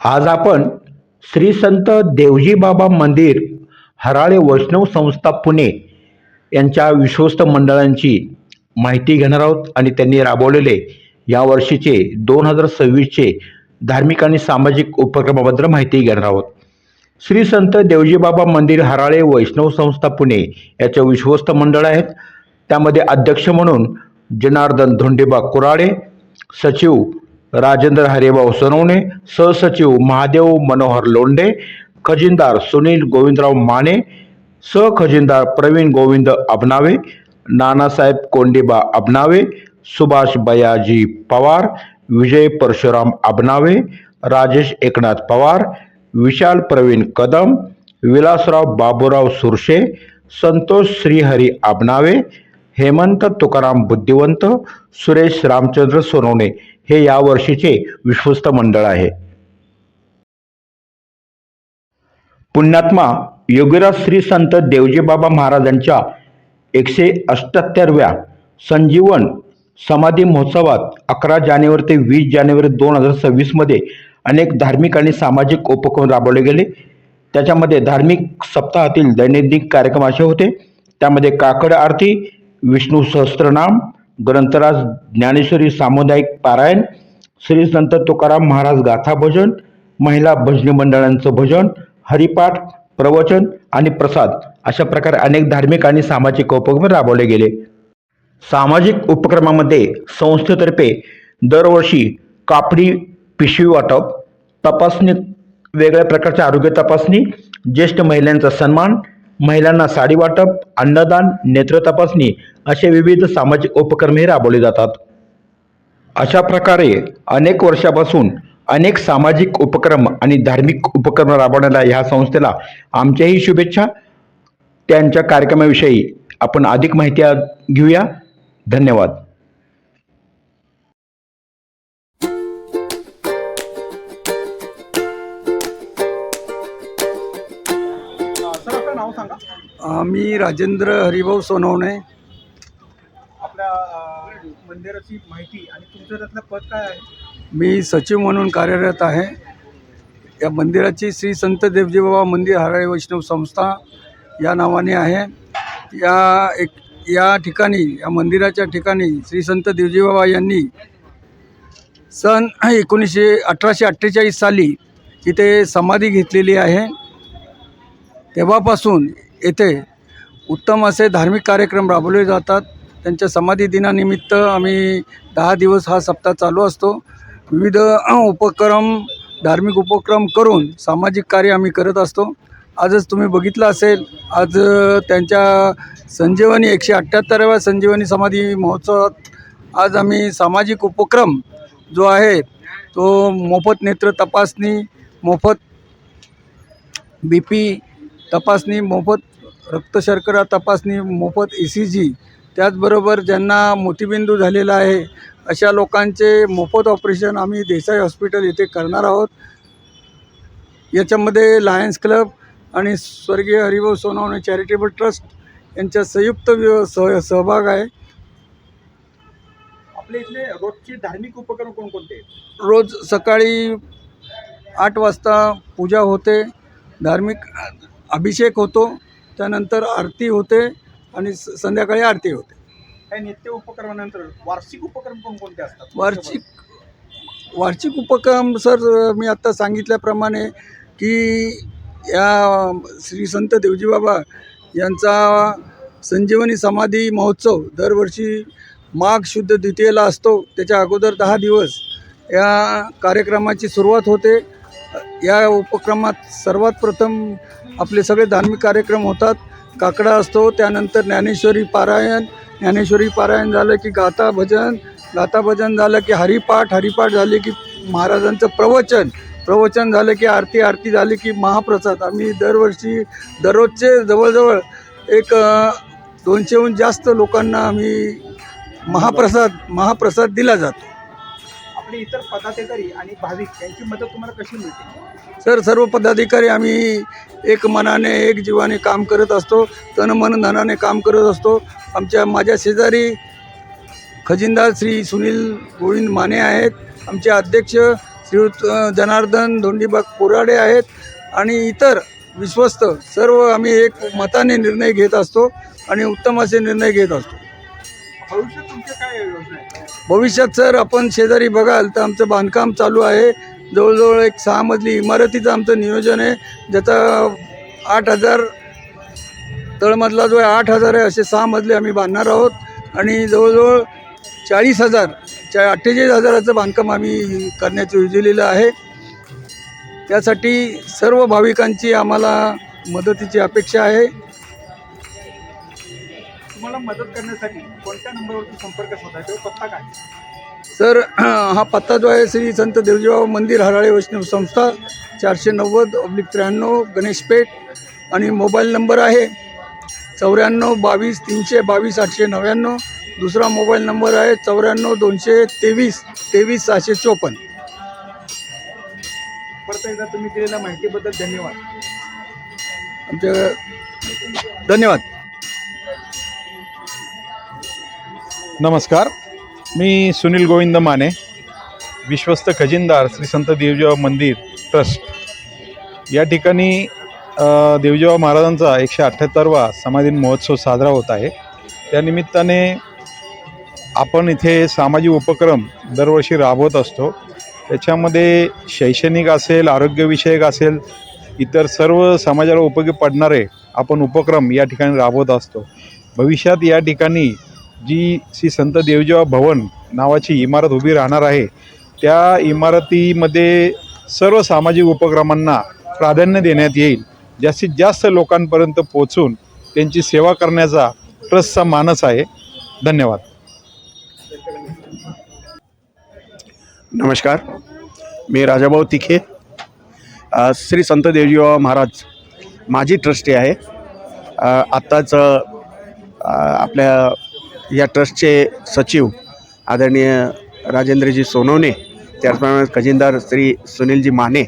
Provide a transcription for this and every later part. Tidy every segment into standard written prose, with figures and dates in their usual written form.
आज आपण श्री संत देवजी बाबा मंदिर हराळे वैष्णव संस्था पुणे यांच्या विश्वस्त मंडळांची माहिती घेणार आहोत आणि त्यांनी राबवलेले या वर्षीचे 2026चे धार्मिक आणि सामाजिक उपक्रमाबद्दल माहिती घेणार आहोत. श्री संत देवजी बाबा मंदिर हराळे वैष्णव संस्था पुणे याचे विश्वस्त मंडळ आहेत. त्यामध्ये अध्यक्ष म्हणून जनार्दन धोंडेबा कुराडे, सचिव राजेंद्र हरिभाऊ सोनवणे, सहसचिव महादेव मनोहर लोंढे, खजिनदार सुनील गोविंदराव माने, सहखजिनदार प्रवीण गोविंद अबनावे, नानासाहेब कोंडीबा अबनावे, सुभाष बयाजी पवार, विजय परशुराम अबनावे, राजेश एकनाथ पवार, विशाल प्रवीण कदम, विलासराव बाबूराव सुरशे, संतोष श्रीहरी अबनावे, हेमंत तुकाराम बुद्धिवंत, सुरेश रामचंद्र सोनवणे हे या वर्षीचे विश्वस्त मंडळ आहे. पुण्यात्मा योगीराज श्री संत देवजी बाबा महाराजांच्या 178व्या संजीवन समाधी महोत्सवात 11 जानेवारी ते 20 जानेवारी 2026 मध्ये अनेक धार्मिक आणि सामाजिक उपक्रम राबवले गेले. त्याच्यामध्ये धार्मिक सप्ताहातील दैनंदिन कार्यक्रम असे होते. त्यामध्ये काकड आरती, विष्णू सहस्त्रनाम, ग्रंथराज ज्ञानेश्वरी सामुदायिक पारायण, श्री संत तुकाराम महाराज गाथा भजन, महिला भजनी मंडळांचं भजन, हरिपाठ, प्रवचन आणि प्रसाद अशा प्रकारे अनेक धार्मिक आणि सामाजिक उपक्रम राबवले गेले. सामाजिक उपक्रमामध्ये संस्थेतर्फे दरवर्षी कापडी पिशवी वाटप, तपासणी, वेगळ्या प्रकारच्या आरोग्य तपासणी, ज्येष्ठ महिलांचा सन्मान, महिलांना साडी वाटप, अन्नदान, नेत्र तपासणी असे विविध सामाजिक उपक्रम हे राबवले जातात. अशा प्रकारे अनेक वर्षापासून अनेक सामाजिक उपक्रम आणि धार्मिक उपक्रम राबवण्याला ह्या संस्थेला आमच्याही शुभेच्छा. त्यांच्या कार्यक्रमाविषयी आपण अधिक माहिती घेऊया. धन्यवाद. मी राजेंद्र हरिभाऊ सोनवणे. आपल्या मंदिराची माहिती आणि तुमचं त्यातलं पद काय आहे? मी सचिव म्हणून कार्यरत आहे. या मंदिराची श्री संत देवजी बाबा मंदिर हराळे वैष्णव संस्था या नावाने आहे. या ठिकाणी, या मंदिराच्या ठिकाणी श्री संत देवजी बाबा यांनी सन 1848 साली इथे समाधी घेतलेली आहे. तेव्हापासून येथे उत्तम असे धार्मिक कार्यक्रम राबवले जातात. त्यांच्या समाधी दिनानिमित्त आम्ही 10 दिवस हा सप्ताह चालू असतो. विविध उपक्रम, धार्मिक उपक्रम करून सामाजिक कार्य आम्ही करत असतो. आजच तुम्ही बघितलं असेल, आज त्यांच्या संजीवनी 178व्या संजीवनी समाधी महोत्सवात आज आम्ही सामाजिक उपक्रम जो आहे तो मोफत नेत्र तपासणी, मोफत BP तपासणी, मोफत रक्तशर्करा तपासणी, मोफत ECG, त्याचबरोबर ज्यांना मोतीबिंदू झालेला आहे अशा लोकांचे मोफत ऑपरेशन आम्ही देसाई हॉस्पिटल येथे करणार आहोत. याच्यामध्ये लायन्स क्लब आणि स्वर्गीय हरिभाऊ सोनवणे चॅरिटेबल ट्रस्ट यांच्या संयुक्त सहभाग आहे. आपल्या इथले रोजचे धार्मिक उपक्रम कोणकोणते आहेत? रोज सकाळी 8 वाजता पूजा होते, धार्मिक अभिषेक होतो, त्यानंतर आरती होते आणि संध्याकाळी आरती होते. काही नित्य उपक्रमानंतर वार्षिक उपक्रम कोणकोणते असतात? वार्षिक उपक्रम सर, मी आत्ता सांगितल्याप्रमाणे की या श्री संत देवजी बाबा यांचा संजीवनी समाधी महोत्सव दरवर्षी माघ शुद्ध द्वितीयेला असतो. त्याच्या अगोदर 10 दिवस या कार्यक्रमाची सुरुवात होते. या उपक्रमात सर्वात प्रथम आपले सगळे धार्मिक कार्यक्रम होतात. काकडा असतो, त्यानंतर ज्ञानेश्वरी पारायण झालं की गाथा भजन झालं की हरिपाठ झाले की महाराजांचं प्रवचन झालं की आरती झाली की महाप्रसाद. आम्ही दरवर्षी दररोजचे जवळजवळ एक 200हून जास्त लोकांना आम्ही महाप्रसाद दिला जातो. आपले इतर पदाधिकारी आणि भाविक यांची मदत तुम्हाला कशी मिळते? सर, सर्व पदाधिकारी आम्ही एक मनाने, एक जीवाने काम करत असतो. तन मन धनाने काम करत असतो. माझ्या शेजारी खजिनदार श्री सुनील गोविंद माने आहेत, आमचे अध्यक्ष श्रीयुत जनार्दन धोंडीबा कोराडे आहेत आणि इतर विश्वस्त सर्व आम्ही एक मताने निर्णय घेत असतो आणि उत्तम असे निर्णय घेत असतो. भविष्यात तुमच्या काय योजना आहेत? भविष्यात सर आपण शेजारी बघाल तर आमचं बांधकाम चालू आहे. जवळजवळ एक 6 मजली इमारतीचं आमचं नियोजन आहे, ज्याचा 8,000 तळमजला जो आहे 8,000 आहे, असे 6 मजले आम्ही बांधणार आहोत आणि जवळजवळ 40,000 48,000चं बांधकाम आम्ही करण्याचं योजलेलं आहे. त्यासाठी सर्व भाविकांची आम्हाला मदतीची अपेक्षा आहे. तुम्हाला मदत करण्यासाठी कोणत्या नंबरवरती संपर्क साधायचा, पत्ता काय? सर हा पत्ता जो आहे श्री संत देवजीबाबा मंदिर हराळे वैष्णव संस्था 490/93 गणेशपेठ आणि मोबाईल नंबर आहे 94 22 322 899. दुसरा मोबाईल नंबर आहे 94 223 23 654. परत एकदा तुम्ही दिलेल्या माहितीबद्दल धन्यवाद. धन्यवाद. नमस्कार, मी सुनील गोविंद माने, विश्वस्त खजिनदार श्री संत देवजीबाबा मंदिर ट्रस्ट. या ठिकाणी देवजीबाबा महाराजांचा 178वा समाधी महोत्सव साजरा होत आहे. त्यानिमित्ताने आपण इथे सामाजिक उपक्रम दरवर्षी राबवत असतो. त्याच्यामध्ये शैक्षणिक असेल, आरोग्यविषयक असेल, इतर सर्व समाजाला उपयोगी पडणारे आपण उपक्रम या ठिकाणी राबवत असतो. भविष्यात या ठिकाणी जी श्री संत देवजीबाबा भवन नावाची इमारत उभी राहणार आहे, त्या इमारतीमध्ये सर्व सामाजिक उपक्रमांना प्राधान्य देण्यात येईल. जास्तीत जास्त लोकांपर्यंत पोहोचून त्यांची सेवा करण्याचा ट्रस्टचा मानस आहे. धन्यवाद. नमस्कार, मी राजाभाऊ तिखे, श्री संत देवजीबाबा महाराज माजी ट्रस्टी आहे. आत्ताच आपल्या या ट्रस्टचे सचिव आदरणीय राजेंद्रजी सोनवणे, त्याचप्रमाणे खजिनदार श्री सुनीलजी माने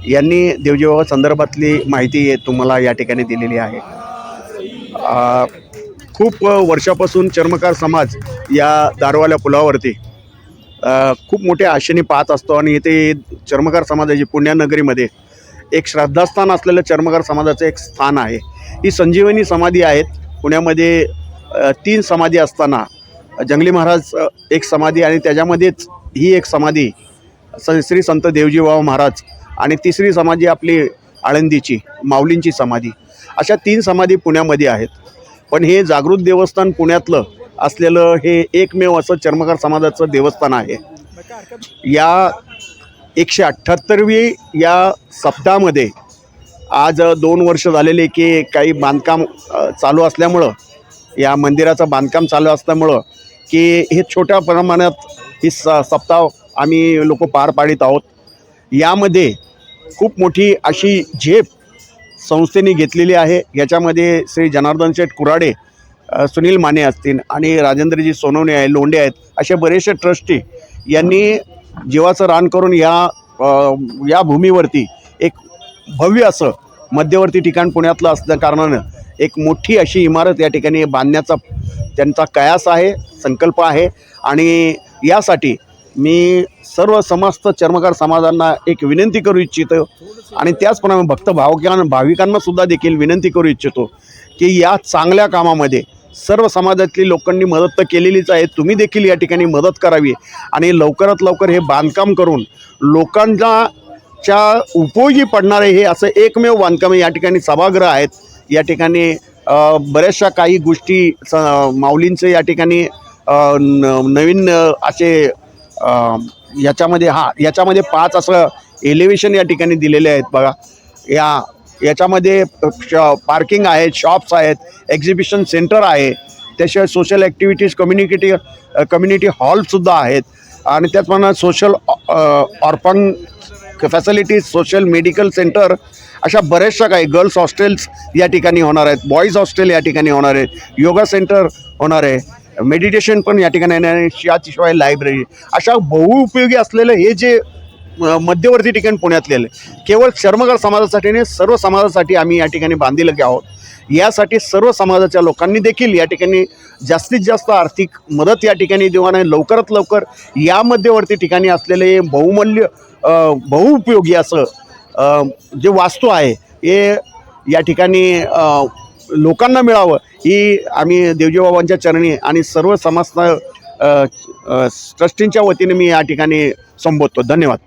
यांनी देवजीबाबा संदर्भातली माहिती तुम्हाला या ठिकाणी दिलेली आहे. खूप वर्षापासून चर्मकार समाज या दारवाल्या पुलावरती खूप मोठ्या आशेने पाहत असतो आणि इथे चर्मकार समाजाची पुण्यनगरीमध्ये एक श्रद्धास्थान असलेलं चर्मकार समाजाचं एक स्थान आहे. ही संजीवनी समाधी आहेत. पुण्यामध्ये 3 समाधी असताना जंगली महाराज एक समाधी आणि त्याच्यामध्येच ही एक समाधी श्री संत देवजीबाबा महाराज आणि तिसरी समाधी आपली आळंदीची माऊलींची समाधी, अशा 3 समाधी पुण्यामध्ये आहेत. पण हे जागृत देवस्थान पुण्यातलं असलेलं हे एकमेव असं चर्मकार समाजाचं देवस्थान आहे. या 178वी या सप्ताहामध्ये आज 2 वर्ष झालेले की काही बांधकाम चालू असल्यामुळं, या मंदिराचं बांधकाम चालू असल्यामुळं की हे छोट्या प्रमाणात ही सप्ताह आम्ही लोक पार पाडित आहोत. यामध्ये खूप मोठी अशी झेप संस्थेने घेतलेली आहे. याच्यामध्ये श्री जनार्दन शेठ कुराडे, सुनील माने असतील आणि राजेंद्रजी सोनवणे आहे, लोंढे आहेत, असे बरेचसे ट्रस्टी यांनी जीवाचं रान करून या भूमीवरती एक भव्य असं मध्यवर्ती ठिकाण पुण्यातलं असल्या कारणानं एक मोठी अशी इमारत या ठिकाणी बांधण्याचा त्यांचा कयास आहे, संकल्प आहे. आणि यासाठी मी सर्व समस्त चर्मकार समाजांना एक विनंती करू इच्छितो आणि त्याचप्रमाणे भक्त भाविकांना सुद्धा देखील विनंती करू इच्छितो की या चांगल्या कामामध्ये सर्व समाजातली लोकांनी मदत तर केलेलीच आहे, तुम्ही देखील या ठिकाणी मदत करावी आणि लवकरात लवकर हे बांधकाम करून लोकांच्या उपयोगी पडणारे हे असं एकमेव बांधकाम या ठिकाणी सभागृह आहेत. या ठिकाणी बऱ्याचशा काही गोष्टी माऊलींचे या ठिकाणी नवीन असे याच्यामध्ये 5 असं एलिव्हेशन या ठिकाणी दिलेले आहेत बघा. याच्यामध्ये पार्किंग आहेत, शॉप्स आहेत, एक्झिबिशन सेंटर आहे, त्याशिवाय सोशल ॲक्टिव्हिटीज कम्युनिटी हॉलसुद्धा आहेत आणि त्याचप्रमाणे social orphan facilities, social medical centre, अशा बऱ्याचशा काही गर्ल्स हॉस्टेल्स या ठिकाणी होणार आहेत, बॉईज हॉस्टेल या ठिकाणी होणार आहेत, योगा सेंटर होणार आहे, मेडिटेशन पण या ठिकाणी येणार आहे, याशिवाय लायब्ररी, अशा बहुउपयोगी असलेलं हे जे मध्यवर्ती ठिकाण पुण्यातले केवळ चर्मकार समाजासाठी नाही, सर्व समाजासाठी आम्ही या ठिकाणी बांधिलकी आहोत. यासाठी सर्व समाजाच्या लोकांनी देखील या ठिकाणी जास्तीत जास्त आर्थिक मदत या ठिकाणी देवाने लवकरात लवकर या मध्यवर्ती ठिकाणी असलेले बहुमूल्य बहुउपयोगी असं जे वास्तू आहे हे या ठिकाणी लोकांना मिळावं ही आम्ही देवजीबाबांच्या चरणी आणि सर्व समाज ट्रस्टींच्या वतीने मी या ठिकाणी संबोधतो. धन्यवाद.